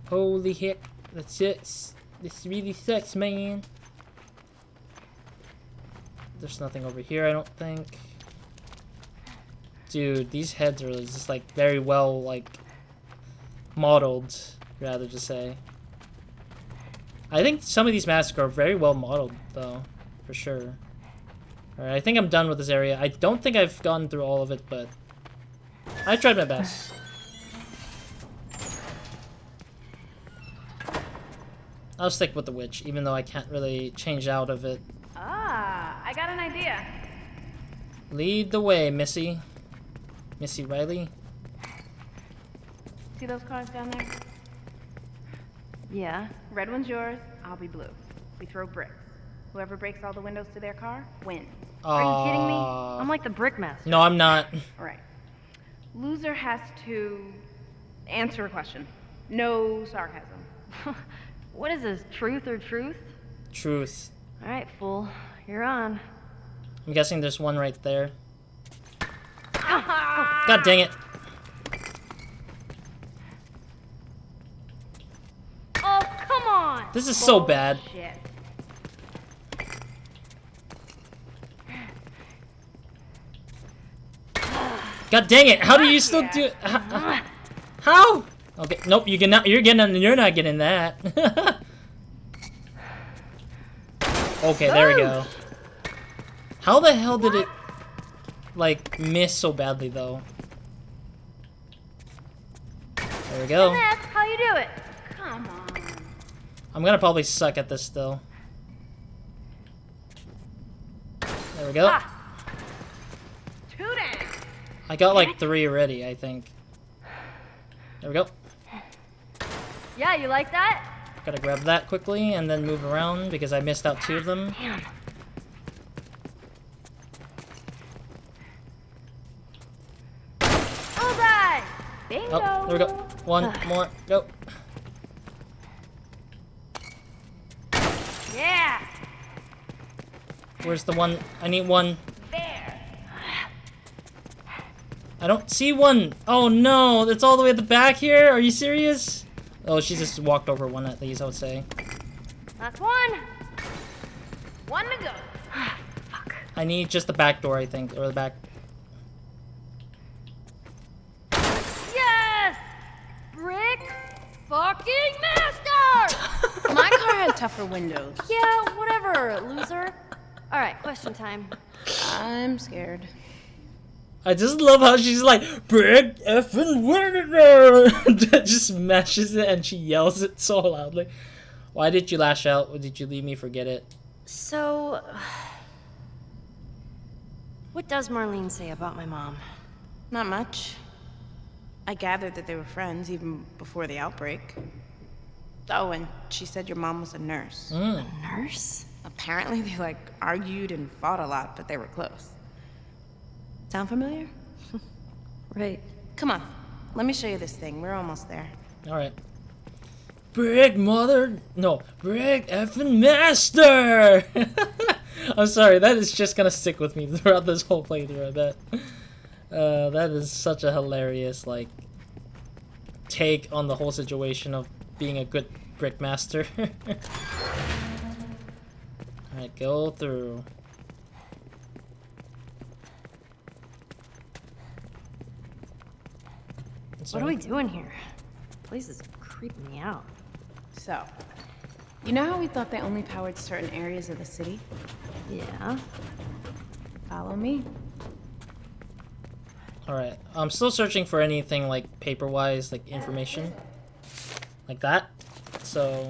Holy heck. That's it. This really sucks, man. There's nothing over here, I don't think. Dude, these heads are just, like, very well, like, modeled, rather to say. I think some of these masks are very well modeled, though, for sure. Alright, I think I'm done with this area. I don't think I've gone through all of it, but I tried my best. I'll stick with the witch, even though I can't really change out of it. Ah, I got an idea. Lead the way, Missy. Missy Riley. See those cars down there? Yeah. Red one's yours, I'll be blue. We throw bricks. Whoever breaks all the windows to their car wins. Are you kidding me? I'm like the brickmaster. No, I'm not. All right. Loser has to answer a question. No sarcasm. What is this, truth or truth? Truth. Alright, fool. You're on. I'm guessing there's one right there. God dang it. Oh, come on! This is so bad. Shit. God dang it! How do you still do? How? Okay, nope. You're not getting that. Okay, there we go. How the hell did it like miss so badly though? There we go. And that's how you do it. Come on. I'm gonna probably suck at this still. There we go. Ah. 2 down. I got like 3 already, I think. There we go. Yeah, you like that? Gotta grab that quickly and then move around because I missed out 2 of them. Damn. Bullseye! Bingo! Oh, there we go. 1 more. Go. Yeah! Where's the one? I need 1. There! I don't see 1. Oh no, it's all the way at the back here. Are you serious? Oh, she just walked over 1 at least, I would say. That's 1. 1 to go. Fuck. I need just the back door, I think, or the back. Yes! Brick fucking master! My car had tougher windows. Yeah, whatever, loser. Alright, question time. I'm scared. I just love how she's like, Brick effing winner! Just smashes it and she yells it so loudly. Why did you lash out? Or did you leave me forget it? So, what does Marlene say about my mom? Not much. I gathered that they were friends even before the outbreak. Oh, and she said your mom was a nurse. Mm. Nurse? Apparently they like argued and fought a lot, but they were close. Sound familiar? Right. Come on, let me show you this thing. We're almost there. Alright. Brick mother... No. Brick effing master! I'm sorry, that is just gonna stick with me throughout this whole playthrough, I bet. That is such a hilarious, like, take on the whole situation of being a good brick master. Alright, go through. What are we doing here? This place is creeping me out. So, you know how we thought they only powered certain areas of the city? Yeah. Follow me. Alright, I'm still searching for anything like paper-wise, like information. Like that. So...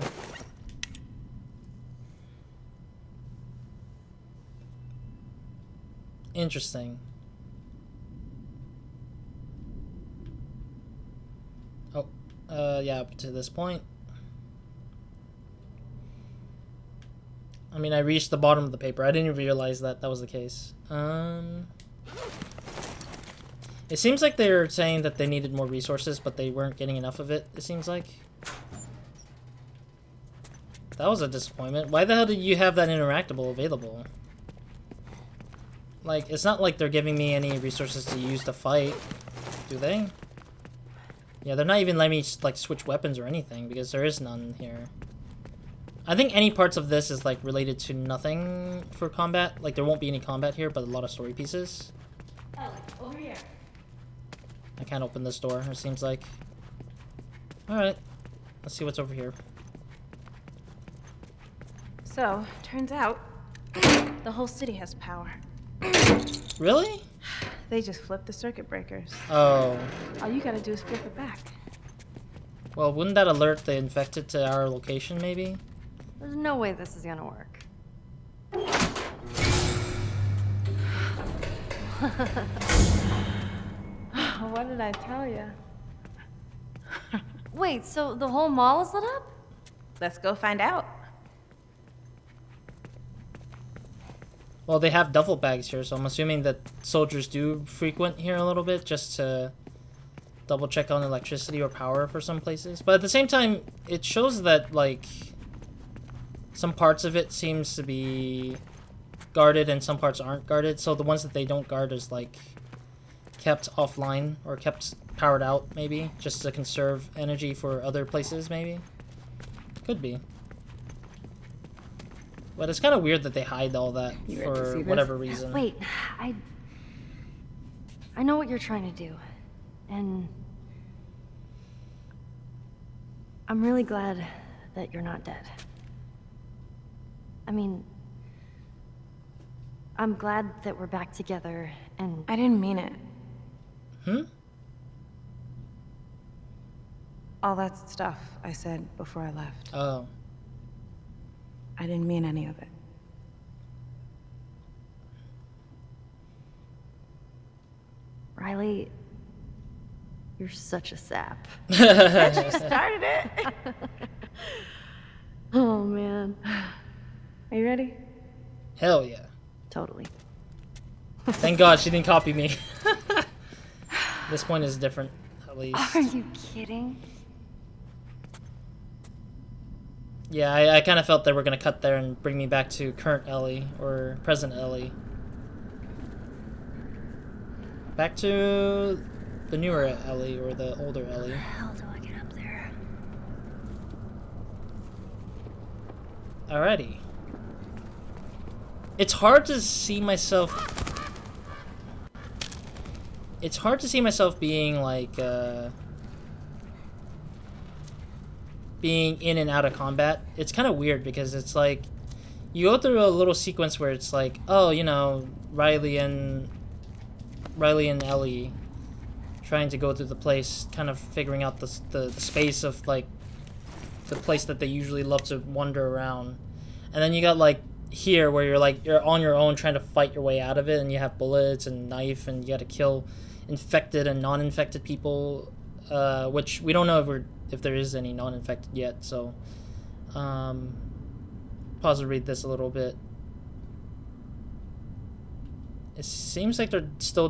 Interesting. Oh, yeah, up to this point. I mean, I reached the bottom of the paper. I didn't even realize that that was the case. It seems like they were saying that they needed more resources, but they weren't getting enough of it, it seems like. That was a disappointment. Why the hell did you have that interactable available? Like, it's not like they're giving me any resources to use to fight, do they? Yeah, they're not even letting me, like, switch weapons or anything, because there is none here. I think any parts of this is, like, related to nothing for combat. Like, there won't be any combat here, but a lot of story pieces. Ellie, over here. I can't open this door, it seems like. Alright. Let's see what's over here. So, turns out, the whole city has power. Really? They just flipped the circuit breakers. Oh. All you gotta do is flip it back. Well, wouldn't that alert the infected to our location, maybe? There's no way this is gonna work. What did I tell you? Wait, so the whole mall is lit up? Let's go find out. Well, they have duffel bags here, so I'm assuming that soldiers do frequent here a little bit just to double check on electricity or power for some places. But at the same time, it shows that, like, some parts of it seems to be guarded and some parts aren't guarded. So the ones that they don't guard is, like, kept offline or kept powered out, maybe, just to conserve energy for other places, maybe. Could be. But it's kind of weird that they hide all that for whatever reason. Wait, I know what you're trying to do, and I'm really glad that you're not dead. I mean, I'm glad that we're back together, and I didn't mean it. All that stuff I said before I left. Oh. I didn't mean any of it. Riley, you're such a sap. You started it. Oh, man. Are you ready? Hell yeah. Totally. Thank God she didn't copy me. This point is different, at least. Are you kidding? Yeah, I kind of felt they were going to cut there and bring me back to current Ellie, or present Ellie. Back to the newer Ellie, or the older Ellie. How do I get up there? Alrighty. It's hard to see myself... It's hard to see myself being, like, being in and out of combat. It's kind of weird because it's like you go through a little sequence where it's like, oh, you know, Riley and Ellie trying to go through the place, kind of figuring out the space of, like, the place that they usually love to wander around. And then you got, like, here where you're on your own trying to fight your way out of it, and you have bullets and knife, and you got to kill infected and non-infected people, which we don't know if there is any non-infected yet. So pause and read this a little bit. It seems like they're still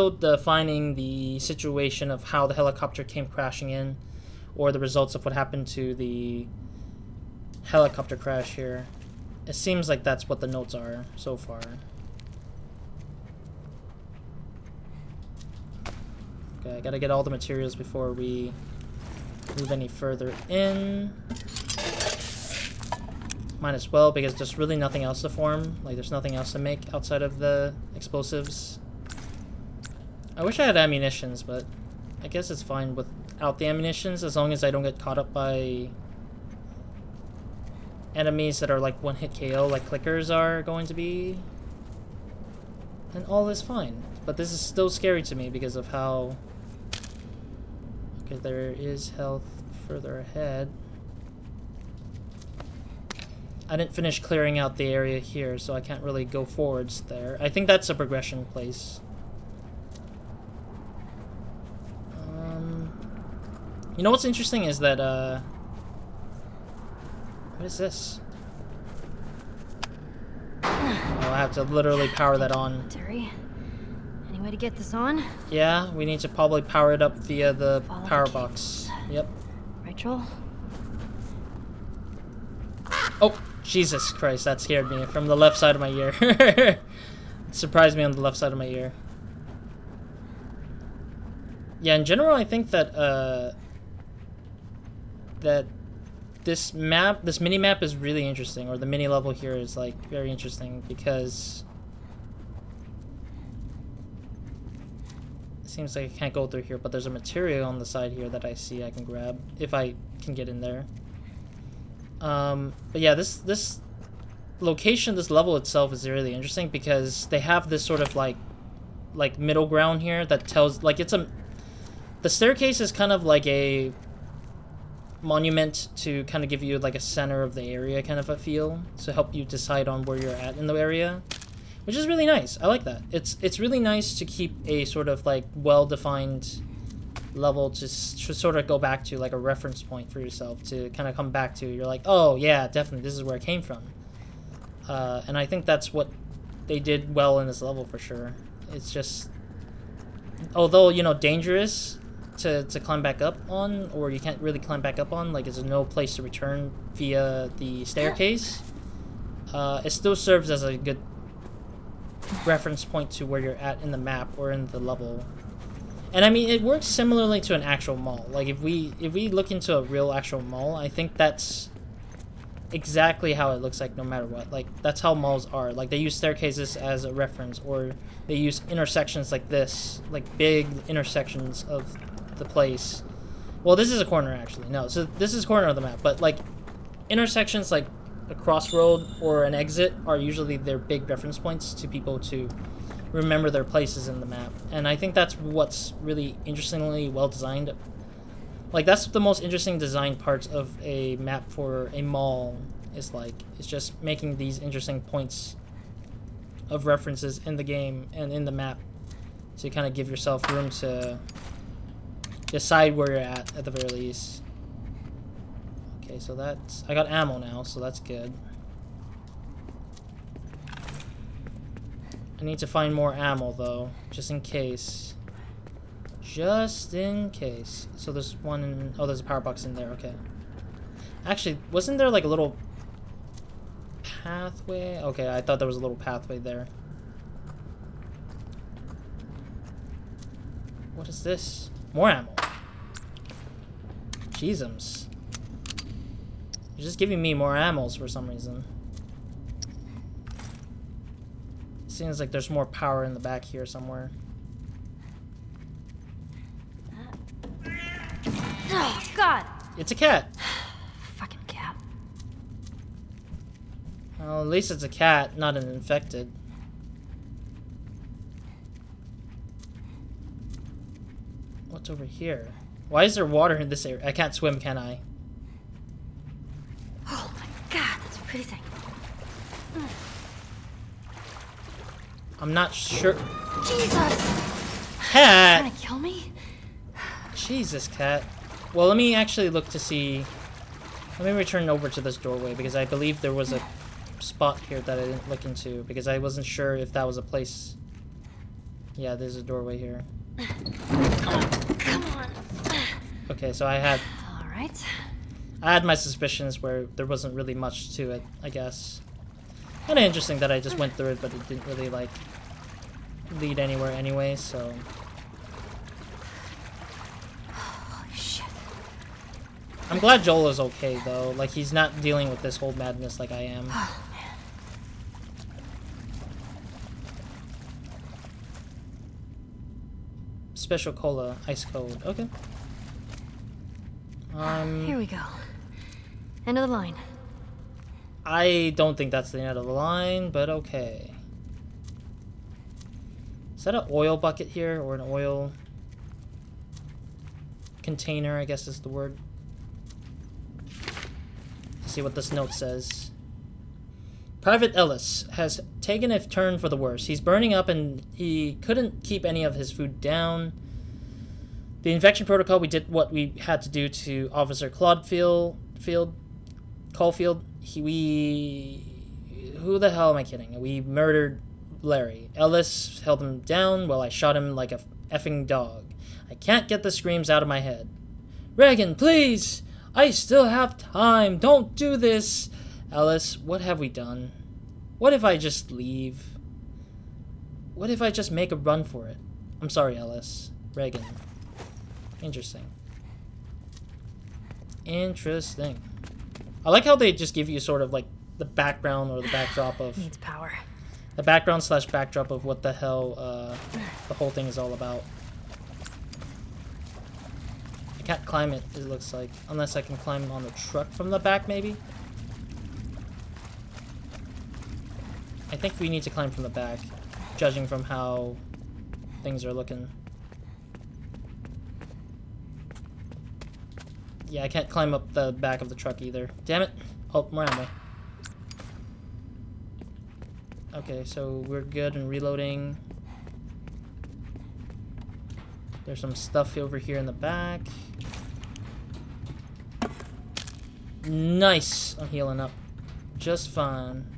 defining the situation of how the helicopter came crashing in, or the results of what happened to the helicopter crash here. It seems like that's what the notes are so far. Okay, I gotta get all the materials before we move any further in. Might as well, because there's really nothing else to form. Like, there's nothing else to make outside of the explosives. I wish I had ammunitions, but I guess it's fine without the ammunitions, as long as I don't get caught up by enemies that are like one-hit KO, like clickers are going to be. Then all is fine. But this is still scary to me because of how... Okay, there is health further ahead. I didn't finish clearing out the area here, so I can't really go forwards there. I think that's a progression place. You know what's interesting is that, what is this? Oh, I have to literally power that on. Terry, any way to get this on? Yeah, we need to probably power it up via the power box. Yep. Rachel? Oh, Jesus Christ, that scared me from the left side of my ear. It surprised me on the left side of my ear. Yeah, in general, I think that, this mini-map is really interesting, or the mini-level here is, like, very interesting, because it seems like I can't go through here, but there's a material on the side here that I see I can grab, if I can get in there. But yeah, this location, this level itself is really interesting, because they have this sort of, like middle ground here that tells, like, the staircase is kind of like a monument to kind of give you like a center of the area kind of a feel, to help you decide on where you're at in the area, which is really nice. I like that. It's really nice to keep a sort of like well-defined level to sort of go back to, like a reference point for yourself to kind of come back to. You're like, oh yeah, definitely this is where it came from. And I think that's what they did well in this level for sure. It's just although, you know, dangerous to climb back up on, or you can't really climb back up on, like there's no place to return via the staircase, it still serves as a good reference point to where you're at in the map or in the level. And I mean, it works similarly to an actual mall. Like if we look into a real actual mall, I think that's exactly how it looks like no matter what. Like that's how malls are. Like they use staircases as a reference, or they use intersections like this, like big intersections of the place. Well, this is a corner actually. No, so this is corner of the map, but like intersections like a crossroad or an exit are usually their big reference points to people to remember their places in the map. And I think that's what's really interestingly well designed. Like that's the most interesting design parts of a map for a mall, is like it's just making these interesting points of references in the game and in the map to kind of give yourself room to decide where you're at the very least. Okay, so that's, I got ammo now, so that's good. I need to find more ammo though, just in case. Just in case. So there's one in, oh, there's a power box in there, okay. Actually, wasn't there like a little pathway? Okay, I thought there was a little pathway there. What is this? More ammo. Jeezums. You're just giving me more ammos for some reason. Seems like there's more power in the back here somewhere. Oh, God! It's a cat. Fucking cat. Well, at least it's a cat, not an infected. What's over here? Why is there water in this area? I can't swim, can I? Oh my God, that's freezing. I'm not sure. Jesus! Cat! Trying to kill me? Jesus, cat. Well, let me actually look to see. Let me return over to this doorway because I believe there was a spot here that I didn't look into because I wasn't sure if that was a place. Yeah, there's a doorway here. Come on. Okay, so I had my suspicions where there wasn't really much to it, I guess. Kind of interesting that I just went through it, but it didn't really, like, lead anywhere anyway, so... Holy shit. I'm glad Joel is okay, though. Like, he's not dealing with this whole madness like I am. Oh, man. Special cola, ice cold. Okay. Here we go. End of the line. I don't think that's the end of the line, but okay. Is that an oil bucket here, or an oil container, I guess is the word. Let's see what this note says. Private Ellis has taken a turn for the worse. He's burning up and he couldn't keep any of his food down. The infection protocol, we did what we had to do to Officer Caulfield. Who the hell am I kidding? We murdered Larry. Ellis held him down while I shot him like a effing dog. I can't get the screams out of my head. Reagan, please! I still have time. Don't do this. Ellis, what have we done? What if I just leave? What if I just make a run for it? I'm sorry, Ellis. Reagan. Interesting. Interesting. I like how they just give you sort of like the background or the backdrop of... Needs power. The background slash backdrop of what the hell the whole thing is all about. I can't climb it, it looks like. Unless I can climb on the truck from the back, maybe? I think we need to climb from the back, judging from how things are looking. Yeah, I can't climb up the back of the truck either. Damn it! Oh, more ammo. Okay, so we're good and reloading. There's some stuff over here in the back. Nice! I'm healing up just fine.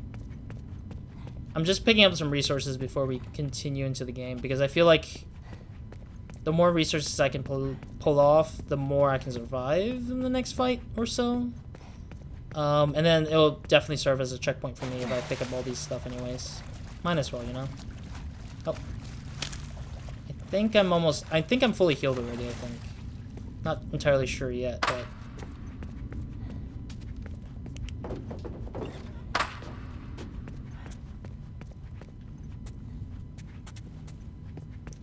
I'm just picking up some resources before we continue into the game because I feel like the more resources I can pull off, the more I can survive in the next fight or so. And then it'll definitely serve as a checkpoint for me if I pick up all these stuff anyways. Might as well, you know? Oh. I think I'm fully healed already, I think. Not entirely sure yet, but...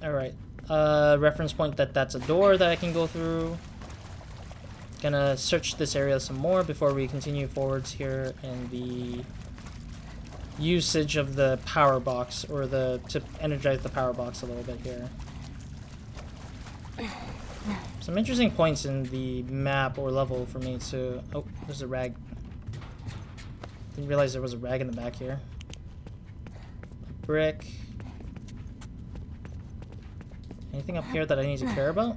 Alright. Reference point that's a door that I can go through. Gonna search this area some more before we continue forwards here in the usage of the power box, or to energize the power box a little bit here. Some interesting points in the map or level for me to... Oh, there's a rag. Didn't realize there was a rag in the back here. A brick. Anything up here that I need to care about?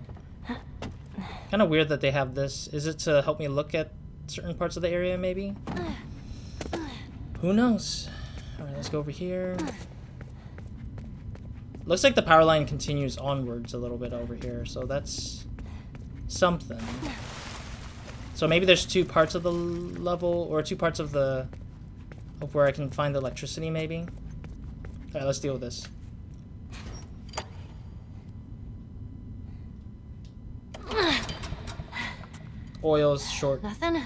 Kind of weird that they have this. Is it to help me look at certain parts of the area, maybe? Who knows? Alright, let's go over here. Looks like the power line continues onwards a little bit over here, so that's something. So maybe there's two parts of the level, or two parts of where I can find the electricity, maybe? Alright, let's deal with this. Oil's short. Nothing?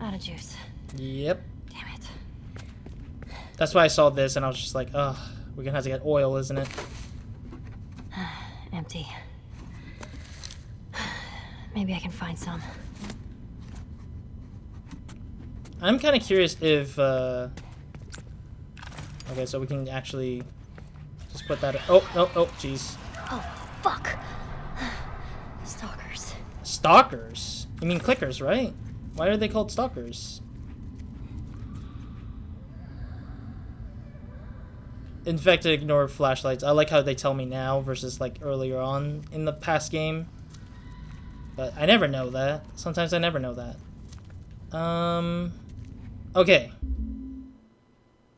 Out of juice. Yep. Damn it. That's why I saw this and I was just like, ugh, we're gonna have to get oil, isn't it? Empty. Maybe I can find some. I'm kind of curious if, okay, so we can actually just put that, oh, jeez. Oh, fuck. Stalkers. Stalkers? You mean clickers, right? Why are they called stalkers? In fact, ignore flashlights. I like how they tell me now versus like earlier on in the past game. But I never know that. Sometimes I never know that. Okay.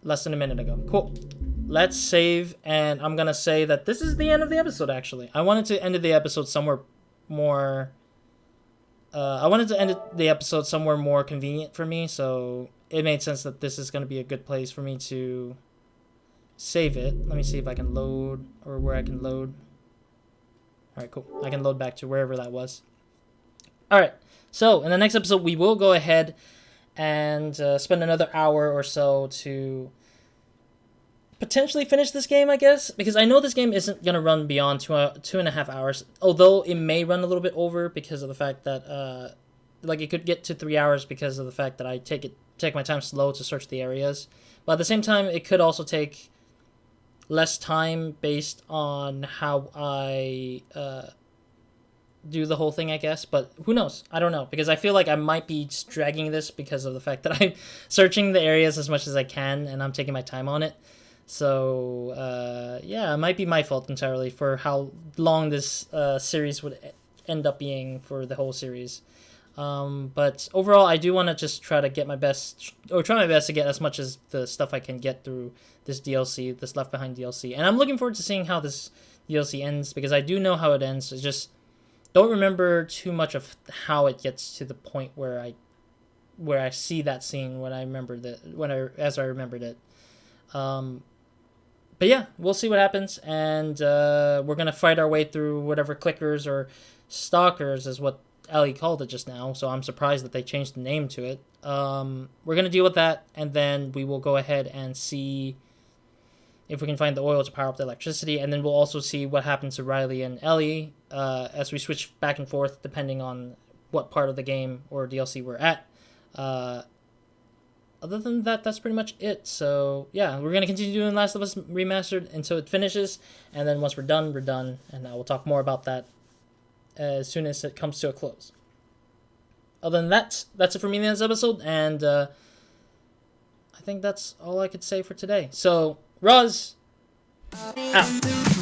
Less than a minute ago. Cool. Let's save, and I'm gonna say that this is the end of the episode, actually. I wanted to end the episode somewhere more... more convenient for me, so it made sense that this is gonna be a good place for me to save it. Let me see if I can load, or where I can load. Alright, cool. I can load back to wherever that was. Alright, so in the next episode, we will go ahead and spend another hour or so to potentially finish this game, I guess, because I know this game isn't going to run beyond 2.5 hours, although it may run a little bit over because of the fact that, like, it could get to 3 hours because of the fact that I take my time slow to search the areas, but at the same time, it could also take less time based on how I do the whole thing, I guess, but who knows? I don't know, because I feel like I might be dragging this because of the fact that I'm searching the areas as much as I can, and I'm taking my time on it. So, yeah, it might be my fault entirely for how long this series would end up being for the whole series. But overall, I do want to just try my best to get as much as the stuff I can get through this DLC, this Left Behind DLC. And I'm looking forward to seeing how this DLC ends, because I do know how it ends. It's just don't remember too much of how it gets to the point where I see that scene when I remembered it, as I remembered it. But yeah, we'll see what happens, and we're gonna fight our way through whatever clickers or stalkers is what Ellie called it just now, so I'm surprised that they changed the name to it. We're gonna deal with that, and then we will go ahead and see if we can find the oil to power up the electricity, and then we'll also see what happens to Riley and Ellie as we switch back and forth depending on what part of the game or DLC we're at. Other than that, that's pretty much it. So, yeah, we're going to continue doing Last of Us Remastered until it finishes. And then once we're done, and I will talk more about that as soon as it comes to a close. Other than that, that's it for me in this episode. And I think that's all I could say for today. So, Roz, out.